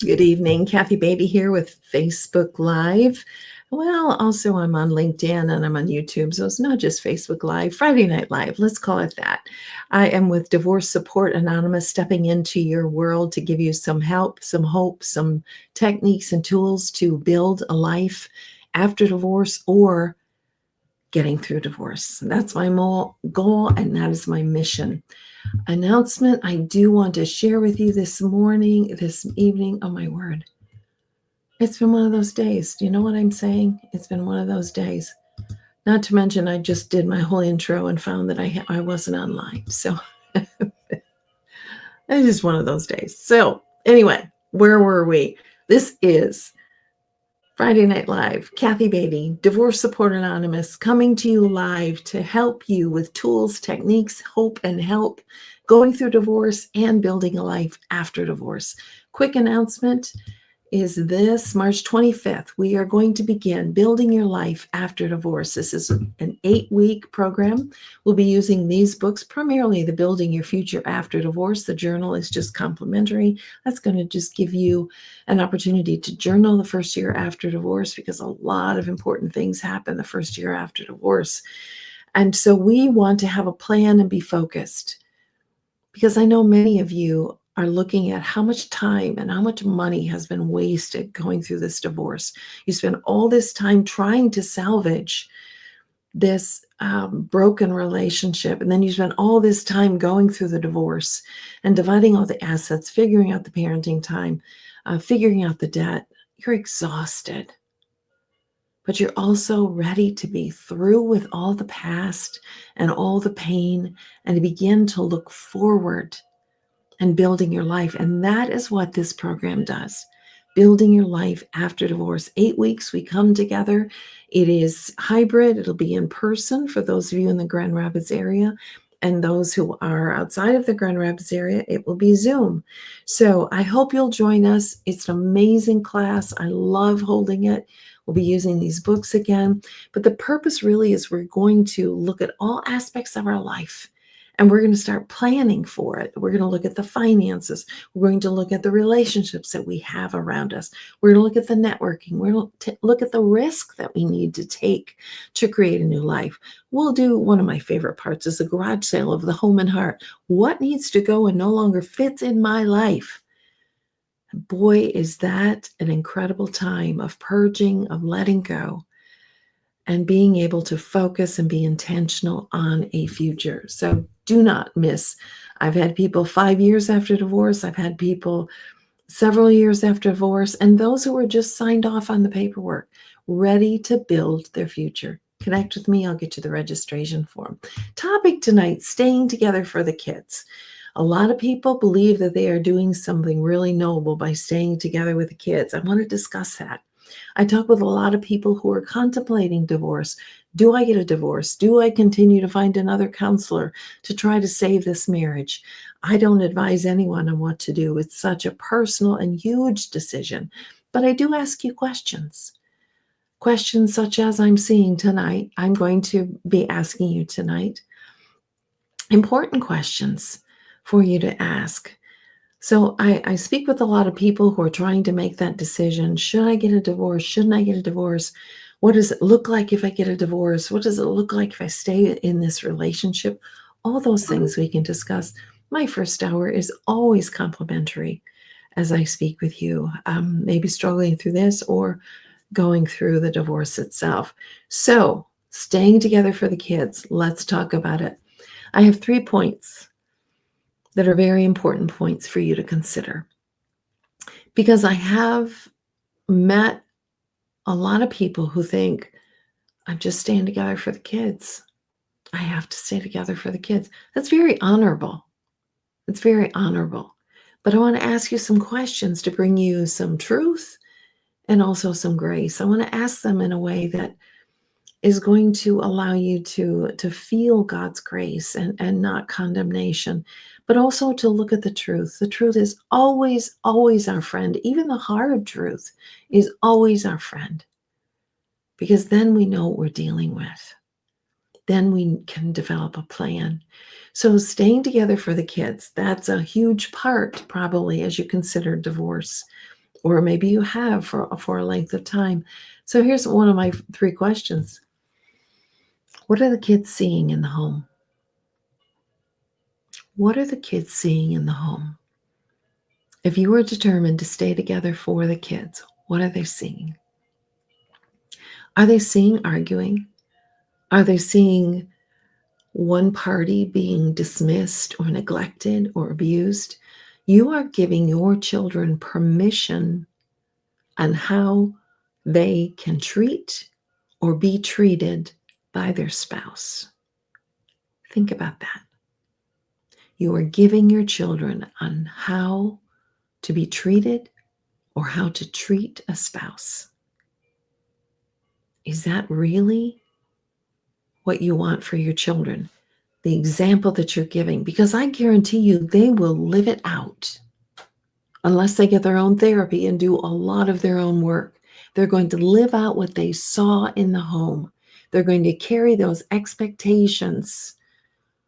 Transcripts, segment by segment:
Good evening. Kathy Beatty here with Facebook Live. Well, also I'm on LinkedIn and I'm on YouTube, so it's not just Facebook Live, Friday Night Live, let's call it that. I am with Divorce Support Anonymous, stepping into your world to give you some help, some hope, some techniques and tools to build a life after divorce or getting through divorce. That's my goal and that is my mission. Announcement I do want to share with you this evening. Oh my word. It's been one of those days. Do you know what I'm saying? It's been one of those days. Not to mention, I just did my whole intro and found that I wasn't online. So it's just one of those days. So, anyway, where were we? This is Friday Night Live. Kathy Beatty, Divorce Support Anonymous, coming to you live to help you with tools, techniques, hope, and help going through divorce and building a life after divorce. Quick announcement is this March 25th. We are going to begin building your life after divorce. This is an 8-week program. We'll be using these books, primarily the Building Your Future After Divorce. The journal is just complimentary. That's going to just give you an opportunity to journal the first year after divorce, because a lot of important things happen the first year after divorce. And so we want to have a plan and be focused, because I know many of you are looking at how much time and how much money has been wasted going through this divorce. You spend all this time trying to salvage this broken relationship, and then you spend all this time going through the divorce and dividing all the assets, figuring out the parenting time, figuring out the debt. You're exhausted, but you're also ready to be through with all the past and all the pain and to begin to look forward and building your life. And that is what this program does. Building your life after divorce. 8 weeks, we come together. It is hybrid. It'll be in person for those of you in the Grand Rapids area. And those who are outside of the Grand Rapids area, it will be Zoom. So I hope you'll join us. It's an amazing class. I love holding it. We'll be using these books again. But the purpose really is we're going to look at all aspects of our life, and we're going to start planning for it. We're going to look at the finances. We're going to look at the relationships that we have around us. We're going to look at the networking. We're going to look at the risk that we need to take to create a new life. We'll do one of my favorite parts is the garage sale of the home and heart. What needs to go and no longer fits in my life? Boy, is that an incredible time of purging, of letting go, and being able to focus and be intentional on a future. So do not miss. I've had people 5 years after divorce. I've had people several years after divorce, and those who were just signed off on the paperwork, ready to build their future. Connect with me. I'll get you the registration form. Topic tonight, staying together for the kids. A lot of people believe that they are doing something really noble by staying together with the kids. I want to discuss that. I talk with a lot of people who are contemplating divorce. Do I get a divorce? Do I continue to find another counselor to try to save this marriage? I don't advise anyone on what to do. It's such a personal and huge decision. But I do ask you questions. Questions such as I'm seeing tonight. I'm going to be asking you tonight. Important questions for you to ask. So I speak with a lot of people who are trying to make that decision. Should I get a divorce? Shouldn't I get a divorce? What does it look like if I get a divorce? What does it look like if I stay in this relationship? All those things we can discuss. My first hour is always complimentary as I speak with you, maybe struggling through this or going through the divorce itself. So, staying together for the kids, let's talk about it. I have 3 points that are very important points for you to consider, because I have met a lot of people who think, I'm just staying together for the kids. I have to stay together for the kids. That's very honorable. It's very honorable. But I want to ask you some questions to bring you some truth and also some grace. I want to ask them in a way that is going to allow you to feel God's grace and not condemnation, but also to look at the truth. The truth is always, always our friend. Even the hard truth is always our friend, because then we know what we're dealing with. Then we can develop a plan. So staying together for the kids, that's a huge part probably as you consider divorce. or maybe you have for a length of time. So here's one of my 3 questions. What are the kids seeing in the home? What are the kids seeing in the home? If you were determined to stay together for the kids, what are they seeing? Are they seeing arguing? Are they seeing one party being dismissed or neglected or abused? You are giving your children permission on how they can treat or be treated by their spouse. Think about that. You are giving your children on how to be treated or how to treat a spouse. Is that really what you want for your children? The example that you're giving? Because I guarantee you they will live it out unless they get their own therapy and do a lot of their own work. They're going to live out what they saw in the home. They're going to carry those expectations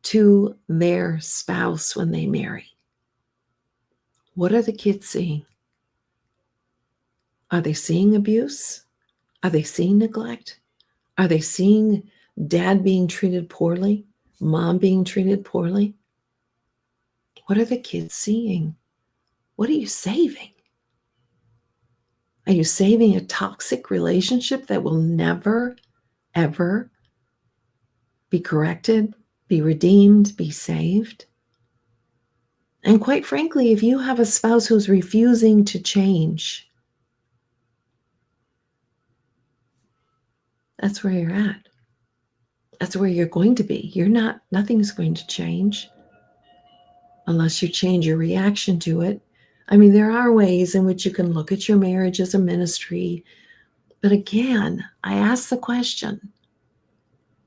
to their spouse when they marry. What are the kids seeing? Are they seeing abuse? Are they seeing neglect? Are they seeing dad being treated poorly? Mom being treated poorly? What are the kids seeing? What are you saving? Are you saving a toxic relationship that will never, ever be corrected, be redeemed, be saved? And quite frankly, if you have a spouse who's refusing to change, that's where you're at. That's where you're going to be. Nothing's going to change unless you change your reaction to it. I mean, there are ways in which you can look at your marriage as a ministry. But again, I ask the question,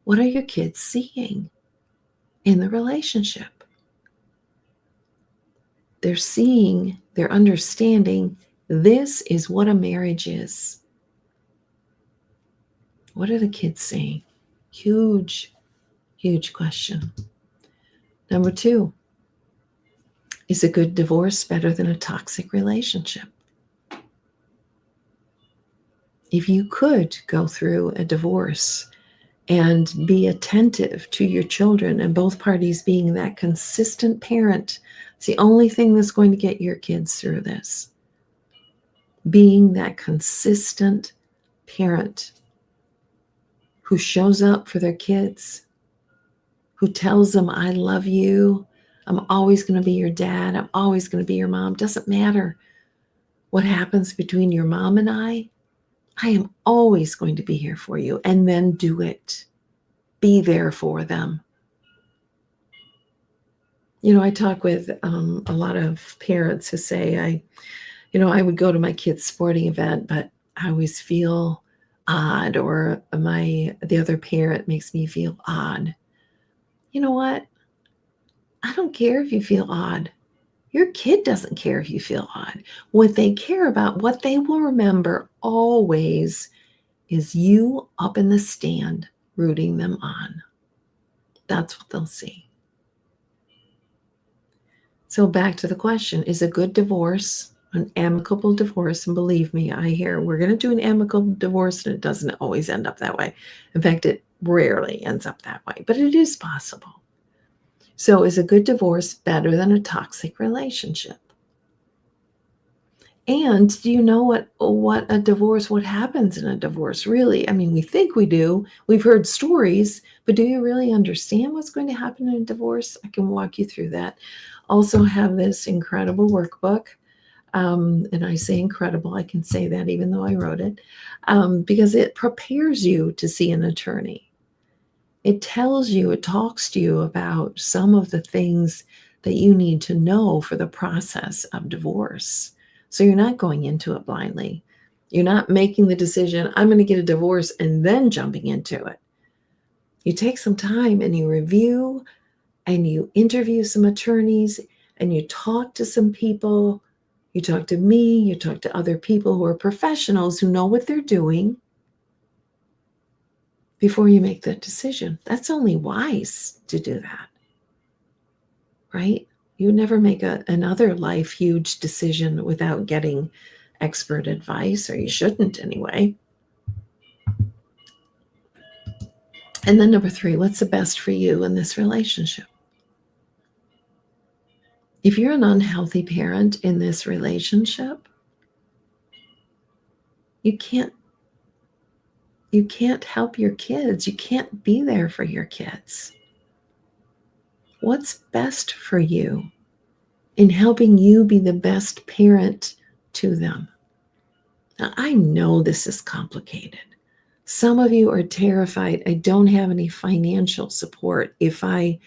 what are your kids seeing in the relationship? They're seeing, they're understanding, this is what a marriage is. What are the kids seeing? Huge, huge question. Number 2, is a good divorce better than a toxic relationship? If you could go through a divorce and be attentive to your children and both parties being that consistent parent, it's the only thing that's going to get your kids through this. Being that consistent parent who shows up for their kids, who tells them, I love you, I'm always going to be your dad, I'm always going to be your mom. Doesn't matter what happens between your mom and I am always going to be here for you. And then do it. Be there for them. You know, I talk with a lot of parents who say, I would go to my kid's sporting event, but I always feel odd, or the other parent makes me feel odd. You know what? I don't care if you feel odd. Your kid doesn't care if you feel odd. What they care about, what they will remember always, is you up in the stand rooting them on. That's what they'll see. So back to the question, is a good divorce, an amicable divorce, and believe me, I hear we're going to do an amicable divorce, and it doesn't always end up that way. In fact, it rarely ends up that way, but it is possible. So is a good divorce better than a toxic relationship? And do you know what happens in a divorce? Really, I mean, we think we do. We've heard stories, but do you really understand what's going to happen in a divorce? I can walk you through that. Also have this incredible workbook. And I say incredible, I can say that even though I wrote it, because it prepares you to see an attorney. It talks to you about some of the things that you need to know for the process of divorce. So you're not going into it blindly. You're not making the decision, I'm going to get a divorce, and then jumping into it. You take some time and you review and you interview some attorneys and you talk to some people. You talk to me, you talk to other people who are professionals who know what they're doing before you make that decision. That's only wise to do that, right? You would never make another life huge decision without getting expert advice, or you shouldn't anyway. And then number 3, what's the best for you in this relationship? If you're an unhealthy parent in this relationship, you can't help your kids. You can't be there for your kids. What's best for you in helping you be the best parent to them? Now, I know this is complicated. Some of you are terrified. I don't have any financial support if I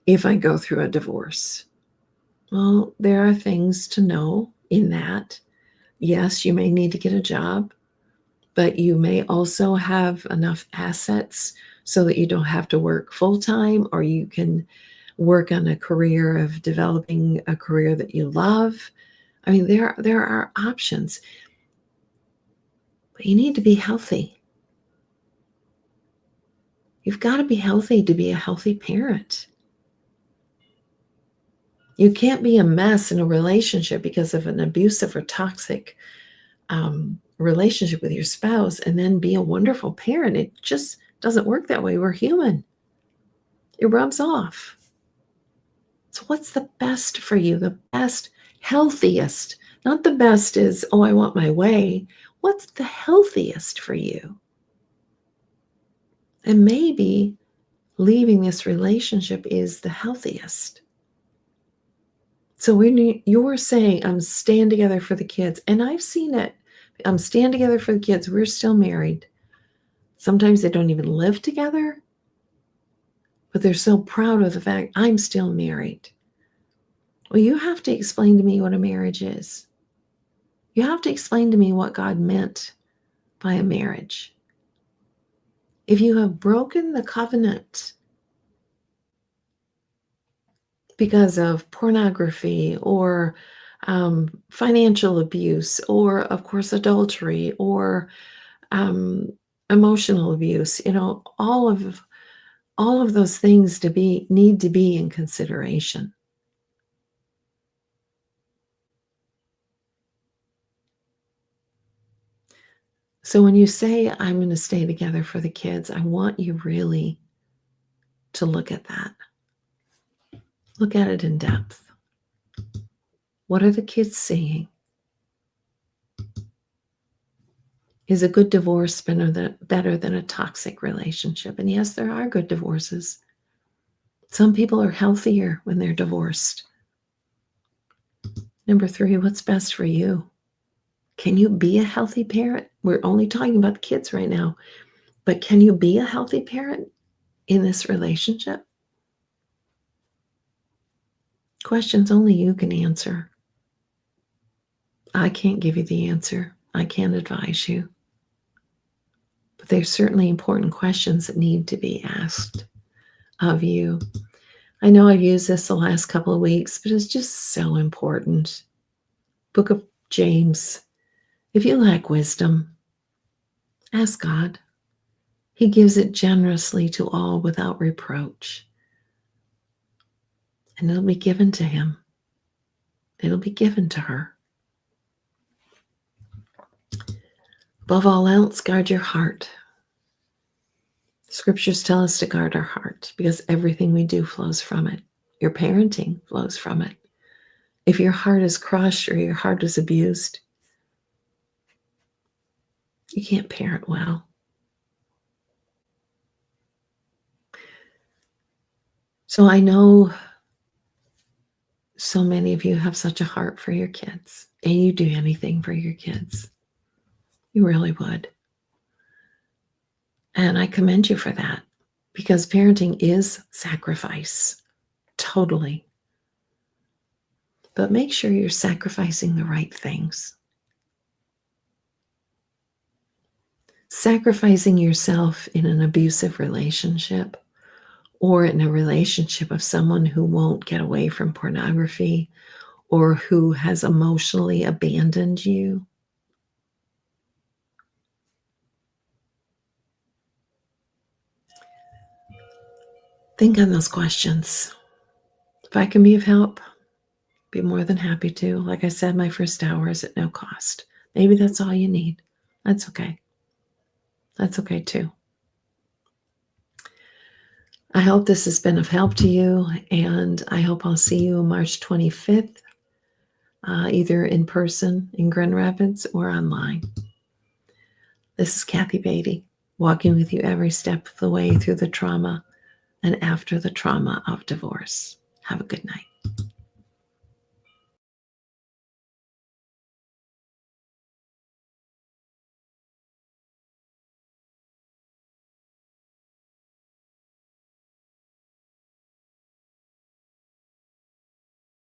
go through a divorce. Well, there are things to know in that. Yes, you may need to get a job, but you may also have enough assets so that you don't have to work full-time, or you can work on a career of developing a career that you love. I mean, there are options, but you need to be healthy. You've got to be healthy to be a healthy parent. You can't be a mess in a relationship because of an abusive or toxic relationship with your spouse and then be a wonderful parent. It just doesn't work that way. We're human. It rubs off. So what's the best for you? The best, healthiest. Not the best is, oh, I want my way. What's the healthiest for you? And maybe leaving this relationship is the healthiest. So when you're saying, I'm staying together for the kids, and I've seen it. I'm staying together for the kids. We're still married. Sometimes they don't even live together, but they're so proud of the fact I'm still married. Well, you have to explain to me what a marriage is. You have to explain to me what God meant by a marriage. If you have broken the covenant because of pornography or financial abuse, or of course adultery, or emotional abuse, all of those things need to be in consideration. So when you say, I'm going to stay together for the kids, I want you really to look at that. Look at it in depth. What are the kids seeing? Is a good divorce better than a toxic relationship? And yes, there are good divorces. Some people are healthier when they're divorced. Number 3, what's best for you? Can you be a healthy parent? We're only talking about kids right now, but can you be a healthy parent in this relationship? Questions only you can answer. I can't give you the answer. I can't advise you. But there's certainly important questions that need to be asked of you. I know I've used this the last couple of weeks, but it's just so important. Book of James. If you lack wisdom, ask God. He gives it generously to all without reproach. And it'll be given to him. It'll be given to her. Above all else, guard your heart. Scriptures tell us to guard our heart because everything we do flows from it. Your parenting flows from it. If your heart is crushed or your heart is abused, you can't parent well. So I know so many of you have such a heart for your kids, and you do anything for your kids. You really would. And I commend you for that, because parenting is sacrifice, totally. But make sure you're sacrificing the right things. Sacrificing yourself in an abusive relationship, or in a relationship of someone who won't get away from pornography, or who has emotionally abandoned you. Think on those questions. If I can be of help, be more than happy to. Like I said, my first hour is at no cost. Maybe that's all you need. That's okay. That's okay too. I hope this has been of help to you, and I hope I'll see you March 25th, either in person in Grand Rapids or online. This is Kathy Beatty, walking with you every step of the way through the trauma and after the trauma of divorce. Have a good night.